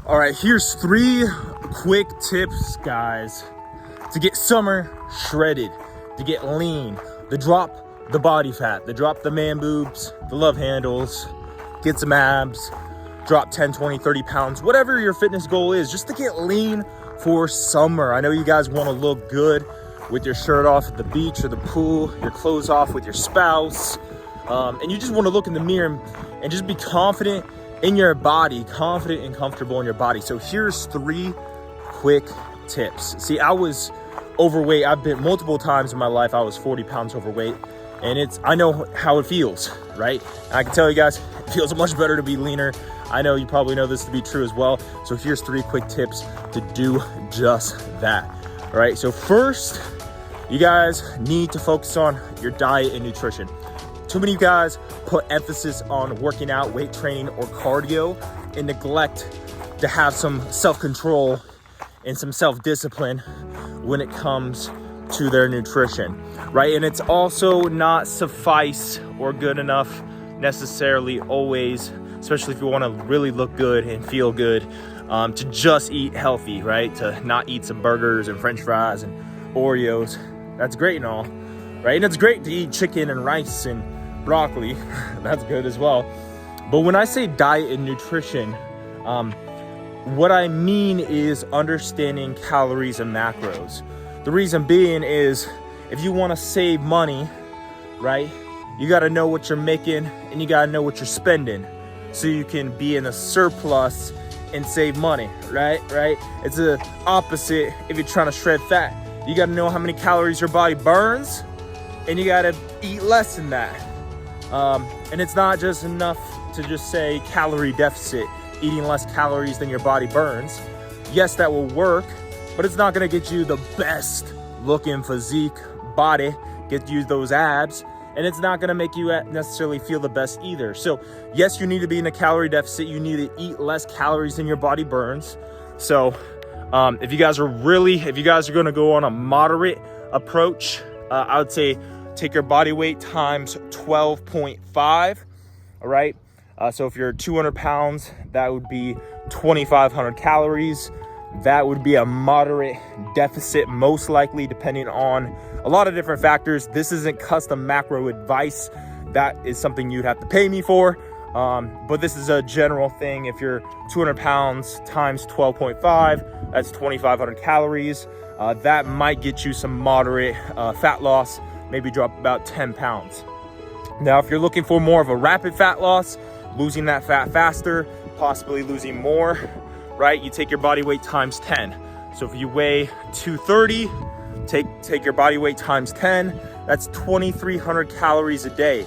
All right, here's 3 quick tips, guys, to get summer shredded, to get lean, to drop the body fat, to drop the man boobs, the love handles, get some abs, drop 10, 20, 30 pounds, whatever your fitness goal is, just to get lean for summer. I know you guys want to look good with your shirt off at the beach or the pool, your clothes off with your spouse, and you just want to look in the mirror and just be confident in your body, confident and comfortable in your body. So here's 3 quick tips. See, I was overweight. I've been multiple times in my life. I was 40 pounds overweight, and I know how it feels, right? And I can tell you guys, it feels much better to be leaner. I know you probably know this to be true as well. So here's 3 quick tips to do just that. All right, so first, you guys need to focus on your diet and nutrition. Too many guys put emphasis on working out, weight training, or cardio and neglect to have some self-control and some self-discipline when it comes to their nutrition, right? And it's also not suffice or good enough necessarily always, especially if you want to really look good and feel good, to just eat healthy, right? To not eat some burgers and french fries and Oreos. That's great and all, right? And it's great to eat chicken and rice and broccoli. That's good as well. But when I say diet and nutrition, what I mean is understanding calories and macros. The reason being is if you want to save money, right, you got to know what you're making and you got to know what you're spending so you can be in a surplus and save money, right? It's the opposite if you're trying to shred fat. You got to know how many calories your body burns and you got to eat less than that. And it's not just enough to just say calorie deficit, eating less calories than your body burns. Yes, that will work, but it's not going to get you the best looking physique body, get you those abs, and it's not going to make you necessarily feel the best either. So yes, you need to be in a calorie deficit. You need to eat less calories than your body burns. So if you guys are going to go on a moderate approach, I would say take your body weight times 12.5. All right. So if you're 200 pounds, that would be 2,500 calories. That would be a moderate deficit, most likely, depending on a lot of different factors. This isn't custom macro advice. That is something you'd have to pay me for. But this is a general thing. If you're 200 pounds times 12.5, that's 2,500 calories. That might get you some moderate fat loss, maybe drop about 10 pounds. Now, if you're looking for more of a rapid fat loss, losing that fat faster, possibly losing more, right? You take your body weight times 10. So if you weigh 230, take your body weight times 10. That's 2,300 calories a day.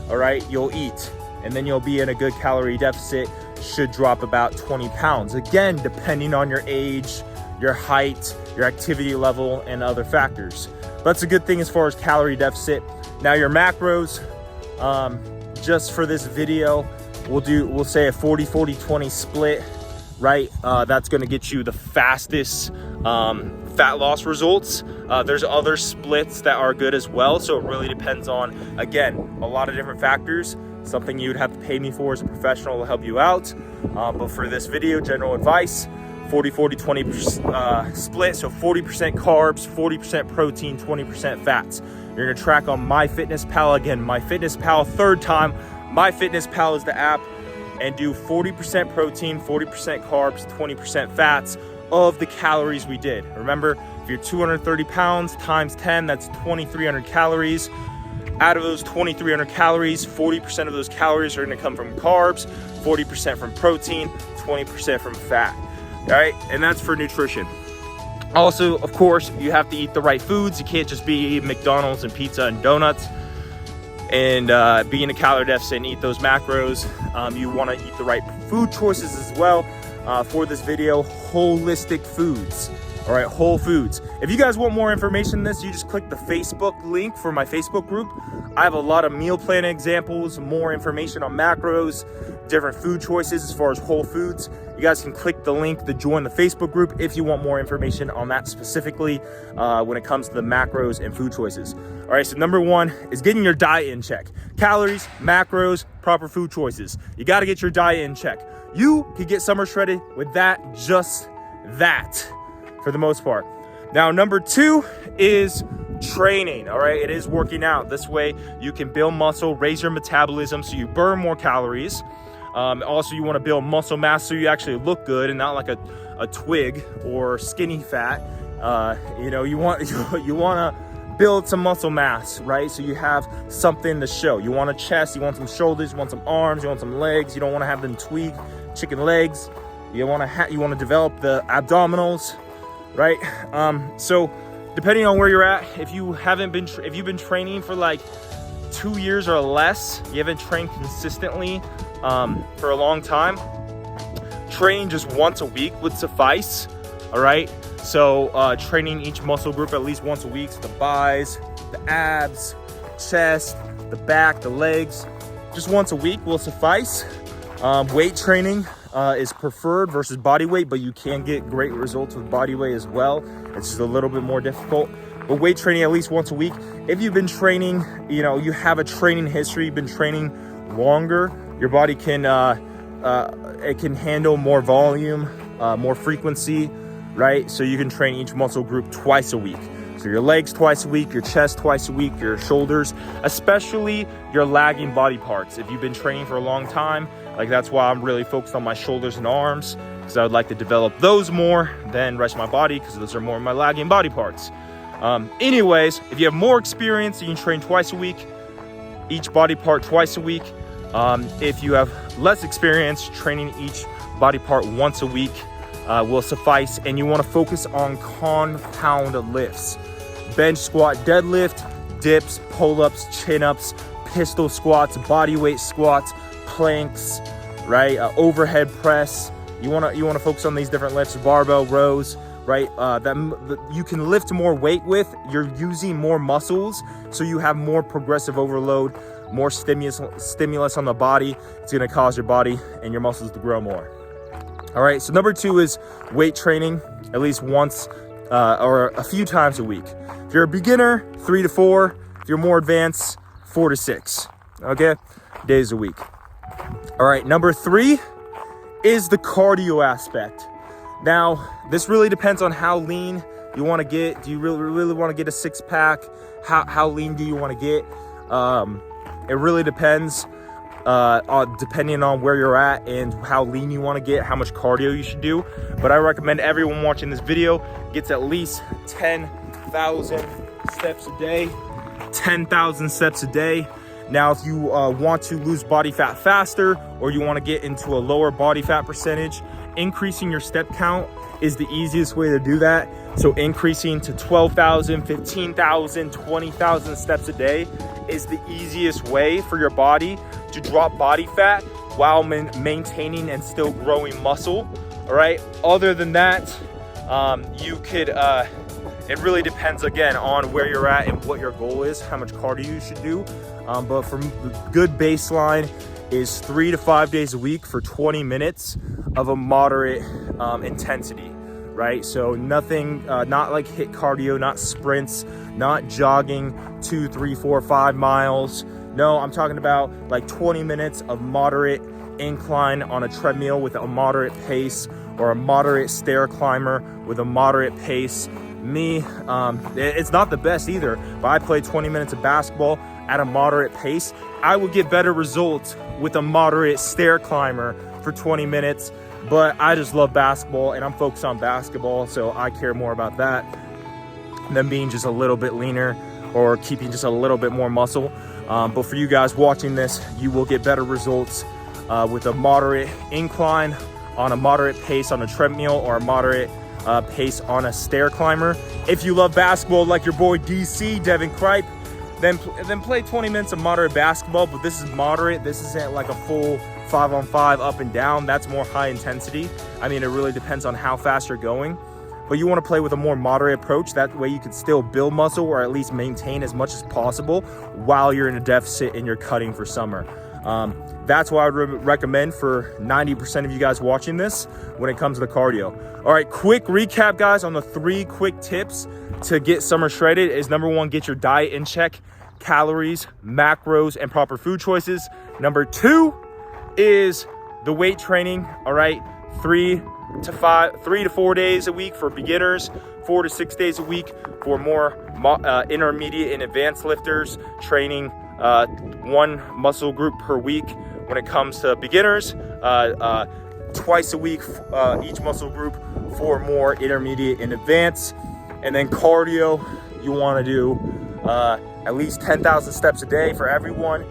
All right, you'll eat, and then you'll be in a good calorie deficit. Should drop about 20 pounds. Again, depending on your age, your height, your activity level, and other factors. That's a good thing as far as calorie deficit. Now your macros, just for this video, we'll say a 40-40-20 split, right? That's going to get you the fastest fat loss results. There's other splits that are good as well. So it really depends on, again, a lot of different factors. Something you'd have to pay me for as a professional to help you out. But for this video, general advice, 40-40-20 split. So 40% carbs, 40% protein, 20% fats. You're gonna track on MyFitnessPal. Again, MyFitnessPal, third time. MyFitnessPal is the app, and do 40% protein, 40% carbs, 20% fats of the calories we did. Remember, if you're 230 pounds times 10, that's 2,300 calories. Out of those 2,300 calories, 40% of those calories are gonna come from carbs, 40% from protein, 20% from fat. All right, and that's for nutrition. Also, of course, you have to eat the right foods. You can't just be eating McDonald's and pizza and donuts and be in a calorie deficit and eat those macros. You want to eat the right food choices as well. For this video, holistic foods. All right, whole foods. If you guys want more information on this, you just click the Facebook link for my Facebook group. I have a lot of meal plan examples, more information on macros, different food choices as far as whole foods. You guys can click the link to join the Facebook group if you want more information on that specifically when it comes to the macros and food choices. All right, so number 1 is getting your diet in check. Calories, macros, proper food choices. You got to get your diet in check. you could get summer shredded with just that for the most part. Now, number 2 is training. All right, it is working out. This way you can build muscle, raise your metabolism so you burn more calories. Also, you want to build muscle mass so you actually look good and not like a twig or skinny fat. You want to build some muscle mass, right? So you have something to show. You want a chest, you want some shoulders, you want some arms, you want some legs. You don't want to have them twig chicken legs. You want to develop the abdominals, right? So depending on where you're at, if you've been training for like 2 years or less, you haven't trained consistently for a long time, training just once a week would suffice. All right, so training each muscle group at least once a week. So the thighs, the abs, chest, the back, the legs, just once a week will suffice. Weight training is preferred versus body weight, but you can get great results with body weight as well. It's just a little bit more difficult. But weight training at least once a week. If you've been training, you have a training history, you've been training longer, your body can it can handle more volume, more frequency, right? So you can train each muscle group twice a week. So your legs twice a week, your chest twice a week, your shoulders, especially your lagging body parts. If you've been training for a long time, like that's why I'm really focused on my shoulders and arms, because I would like to develop those more than rest of my body, because those are more of my lagging body parts. Anyways, if you have more experience, you can train twice a week, each body part twice a week. If you have less experience, training each body part once a week will suffice. And you want to focus on compound lifts: bench, squat, deadlift, dips, pull-ups, chin-ups, pistol squats, body weight squats, planks, right? Overhead press. You want to focus on these different lifts: barbell rows, right? That you can lift more weight with. You're using more muscles, so you have more progressive overload, more stimulus on the body. It's going to cause your body and your muscles to grow more. All right, so number 2 is weight training at least once or a few times a week. If you're a beginner, 3 to 4. If you're more advanced, 4 to 6, okay, days a week. All right, number 3 is the cardio aspect. Now, this really depends on how lean you want to get. Do you really want to get a 6-pack? How lean do you want to get? It really depends depending on where you're at and how lean you want to get, how much cardio you should do. But I recommend everyone watching this video gets at least 10,000 steps a day. 10,000 steps a day. Now, if you want to lose body fat faster, or you want to get into a lower body fat percentage, increasing your step count is the easiest way to do that. So increasing to 12,000, 15,000, 20,000 steps a day is the easiest way for your body to drop body fat while maintaining and still growing muscle. All right. Other than that, you could, it really depends again on where you're at and what your goal is, how much cardio you should do. But for the good baseline is 3 to 5 days a week for 20 minutes of a moderate intensity, right? So nothing, not like HIIT cardio, not sprints, not jogging 2, 3, 4, 5 miles. No, I'm talking about like 20 minutes of moderate incline on a treadmill with a moderate pace, or a moderate stair climber with a moderate pace. It's not the best either, but I play 20 minutes of basketball at a moderate pace. I would get better results with a moderate stair climber for 20 minutes, but I just love basketball and I'm focused on basketball, so I care more about that than being just a little bit leaner or keeping just a little bit more muscle. But for you guys watching this, you will get better results with a moderate incline on a moderate pace on a treadmill, or a moderate pace on a stair climber. If you love basketball like your boy DC, Deven Cripe, then play 20 minutes of moderate basketball, but this is moderate. This isn't like a full 5-on-5 up and down. That's more high intensity. I mean, it really depends on how fast you're going, but you want to play with a more moderate approach. That way you can still build muscle, or at least maintain as much as possible while you're in a deficit and you're cutting for summer. That's what I would recommend for 90% of you guys watching this when it comes to the cardio. All right, quick recap, guys, on the 3 quick tips to get summer shredded is: number 1, get your diet in check, calories, macros, and proper food choices. Number 2 is the weight training, all right, 3 to 4 days a week for beginners, 4 to 6 days a week for more intermediate and advanced lifters, training one muscle group per week. When it comes to beginners, twice a week, each muscle group for more intermediate and advanced. And then cardio, you want to do at least 10,000 steps a day for everyone,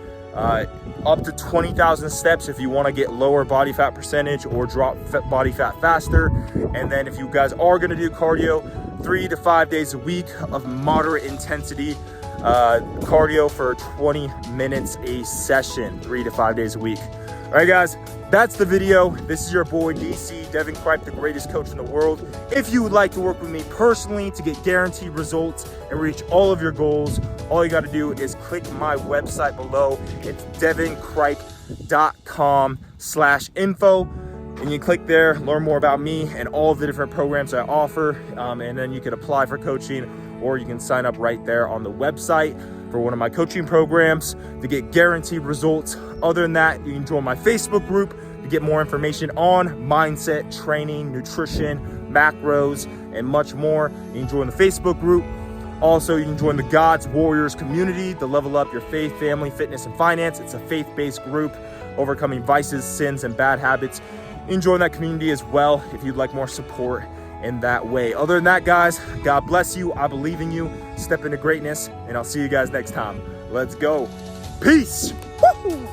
up to 20,000 steps if you want to get lower body fat percentage or drop body fat faster. And then if you guys are going to do cardio, 3 to 5 days a week of moderate intensity cardio for 20 minutes a session, 3 to 5 days a week. All right, guys, that's the video. This is your boy DC, Deven Cripe, the greatest coach in the world. If you would like to work with me personally to get guaranteed results and reach all of your goals, all you got to do is click my website below. It's devencrype.com/info. And you click there, learn more about me and all of the different programs I offer. And then you can apply for coaching, or you can sign up right there on the website for one of my coaching programs to get guaranteed results. Other than that, you can join my Facebook group to get more information on mindset, training, nutrition, macros, and much more. You can join the Facebook group. Also, you can join the God's Warriors community to level up your faith, family, fitness, and finance. It's a faith-based group overcoming vices, sins, and bad habits. You can join that community as well if you'd like more support in that way. Other than that, guys, God bless you. I believe in you. Step into greatness, and I'll see you guys next time. Let's go. Peace. Woo-hoo.